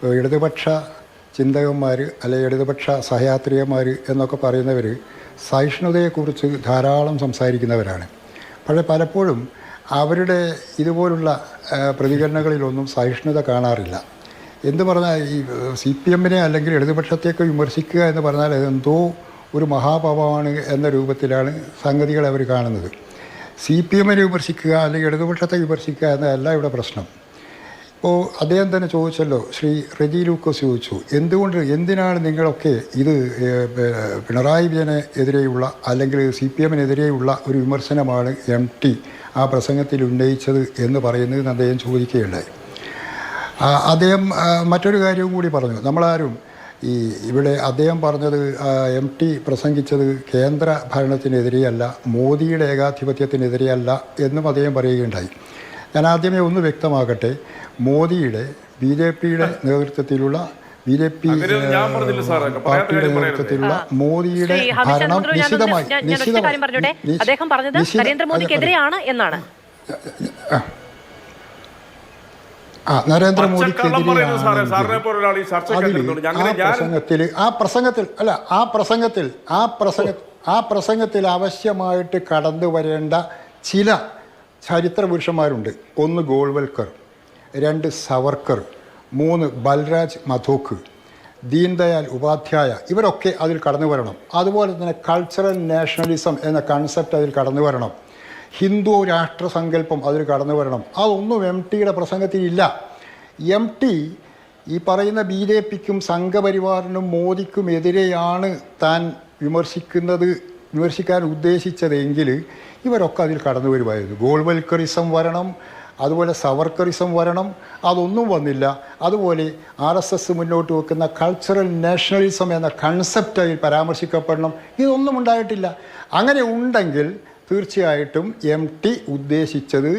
ഇടതുപക്ഷ ചിന്തകന്മാർ അല്ലെങ്കിൽ ഇടതുപക്ഷ സഹയാത്രികന്മാർ എന്നൊക്കെ പറയുന്നവർ സഹിഷ്ണുതയെക്കുറിച്ച് ധാരാളം സംസാരിക്കുന്നവരാണ്. പക്ഷേ പലപ്പോഴും അവരുടെ ഇതുപോലുള്ള പ്രതികരണങ്ങളിലൊന്നും സഹിഷ്ണുത കാണാറില്ല. എന്ത് പറഞ്ഞാൽ ഈ CPM അല്ലെങ്കിൽ ഇടതുപക്ഷത്തെയൊക്കെ വിമർശിക്കുക എന്ന് പറഞ്ഞാൽ അതെന്തോ ഒരു മഹാപാപമാണ് എന്ന രൂപത്തിലാണ് സംഗതികൾ അവർ കാണുന്നത്. CPM വിമർശിക്കുക അല്ലെങ്കിൽ ഇടതുപക്ഷത്തെ വിമർശിക്കുക എന്നതല്ല ഇവിടെ പ്രശ്നം. ഇപ്പോൾ അദ്ദേഹം തന്നെ ചോദിച്ചല്ലോ, ശ്രീ റെജി ലൂക്കോസ് ചോദിച്ചു, എന്തിനാണ് നിങ്ങളൊക്കെ ഇത് പിണറായി വിജയനെതിരെയുള്ള അല്ലെങ്കിൽ CPM-നെതിരെയുള്ള ഒരു വിമർശനമാണ് MT ആ പ്രസംഗത്തിൽ ഉന്നയിച്ചത് എന്ന് പറയുന്നത് അദ്ദേഹം ചോദിക്കുകയുണ്ടായി. അദ്ദേഹം മറ്റൊരു കാര്യവും കൂടി പറഞ്ഞു. നമ്മളാരും ഇവിടെ അദ്ദേഹം പറഞ്ഞത് MT പ്രസംഗിച്ചത് കേന്ദ്ര ഭരണത്തിനെതിരെയല്ല, മോദിയുടെ ഏകാധിപത്യത്തിനെതിരെയല്ല എന്നും അദ്ദേഹം പറയുകയുണ്ടായി. ഞാൻ ആദ്യമേ ഒന്ന് വ്യക്തമാക്കട്ടെ, മോദിയുടെ BJP-യുടെ നേതൃത്വത്തിലുള്ള പാർട്ടിയുടെ നേതൃത്വത്തിലുള്ള മോദിയുടെ ഭരണം നിശ്ചിതമായി നരേന്ദ്രമോദിക്കെതിരെയാണ് എന്നാണ്. ആ പ്രസംഗത്തിൽ ആവശ്യമായിട്ട് കടന്നു വരേണ്ട ചില ചരിത്ര പുരുഷന്മാരുണ്ട്. 1 ഗോൾവൽക്കർ, 2 സവർക്കർ, 3 ബൽരാജ് മധോക്ക്, ദീൻദയാൽ ഉപാധ്യായ, ഇവരൊക്കെ അതിൽ കടന്നു വരണം. അതുപോലെ തന്നെ കൾച്ചറൽ നാഷണലിസം എന്ന കൺസെപ്റ്റ് അതിൽ കടന്നു വരണം. ഹിന്ദു രാഷ്ട്രസങ്കല്പം അതിൽ കടന്നു വരണം. അതൊന്നും MTയുടെ പ്രസംഗത്തിലില്ല. MT ഈ പറയുന്ന BJP-ക്കും സംഘപരിവാറിനും മോദിക്കും എതിരെയാണ് താൻ വിമർശിക്കാൻ ഉദ്ദേശിച്ചതെങ്കിൽ ഇവരൊക്കെ അതിൽ കടന്നു വരുമായിരുന്നു. ഗോൾവൽക്കറിസം വരണം, അതുപോലെ സവർക്കറിസം വരണം. അതൊന്നും വന്നില്ല. അതുപോലെ RSS മുന്നോട്ട് വെക്കുന്ന കൾച്ചറൽ നാഷണലിസം എന്ന കൺസെപ്റ്റ് അതിൽ പരാമർശിക്കപ്പെടണം. ഇതൊന്നും ഉണ്ടായിട്ടില്ല. അങ്ങനെ ഉണ്ടെങ്കിൽ തീർച്ചയായിട്ടും MT ഉദ്ദേശിച്ചത്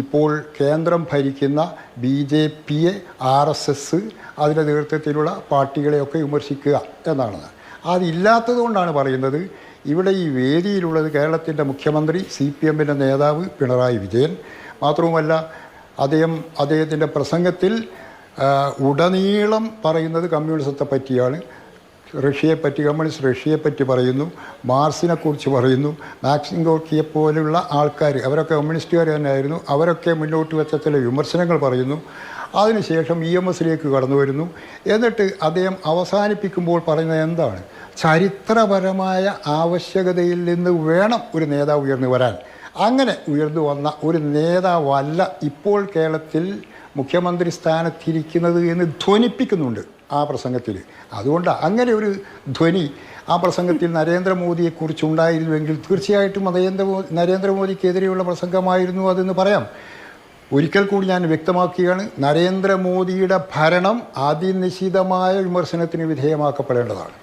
ഇപ്പോൾ കേന്ദ്രം ഭരിക്കുന്ന BJP-യെ, RSS, അതിൻ്റെ നേതൃത്വത്തിലുള്ള പാർട്ടികളെയൊക്കെ വിമർശിക്കുക എന്നാണ്. അതില്ലാത്തത് കൊണ്ടാണ് പറയുന്നത്. ഇവിടെ ഈ വേദിയിലുള്ളത് കേരളത്തിൻ്റെ മുഖ്യമന്ത്രി, CPM-ൻ്റെ നേതാവ് പിണറായി വിജയൻ. മാത്രവുമല്ല, അദ്ദേഹത്തിൻ്റെ പ്രസംഗത്തിൽ ഉടനീളം പറയുന്നത് കമ്മ്യൂണിസത്തെ പറ്റിയാണ്. കമ്മ്യൂണിസ്റ്റ് റഷ്യയെപ്പറ്റി പറയുന്നു, മാർസിനെക്കുറിച്ച് പറയുന്നു. മാക്സിം ഗോർക്കിയെ പോലെയുള്ള ആൾക്കാർ, അവരൊക്കെ കമ്മ്യൂണിസ്റ്റുകാർ തന്നെയായിരുന്നു, അവരൊക്കെ മുന്നോട്ട് വെച്ച ചില വിമർശനങ്ങൾ പറയുന്നു. അതിനുശേഷം EMS-ലേക്ക് കടന്നു വരുന്നു. എന്നിട്ട് അദ്ദേഹം അവസാനിപ്പിക്കുമ്പോൾ പറയുന്നത് എന്താണ്? ചരിത്രപരമായ ആവശ്യകതയിൽ നിന്ന് വേണം ഒരു നേതാവ് ഉയർന്നു വരാൻ. അങ്ങനെ ഉയർന്നു വന്ന ഒരു നേതാവല്ല ഇപ്പോൾ കേരളത്തിൽ മുഖ്യമന്ത്രി സ്ഥാനത്തിരിക്കുന്നത് എന്ന് ധ്വനിപ്പിക്കുന്നുണ്ട് ആ പ്രസംഗത്തിൽ. അതുകൊണ്ട് അങ്ങനെ ഒരു ധ്വനി ആ പ്രസംഗത്തിൽ നരേന്ദ്രമോദിയെക്കുറിച്ചുണ്ടായിരുന്നുവെങ്കിൽ തീർച്ചയായിട്ടും നരേന്ദ്രമോദിക്കെതിരെയുള്ള പ്രസംഗമായിരുന്നു അതെന്ന് പറയാം. ഒരിക്കൽ കൂടി ഞാൻ വ്യക്തമാക്കുകയാണ്, നരേന്ദ്രമോദിയുടെ ഭരണം അതിനിശ്ചിതമായ വിമർശനത്തിന് വിധേയമാക്കപ്പെടേണ്ടതാണ്.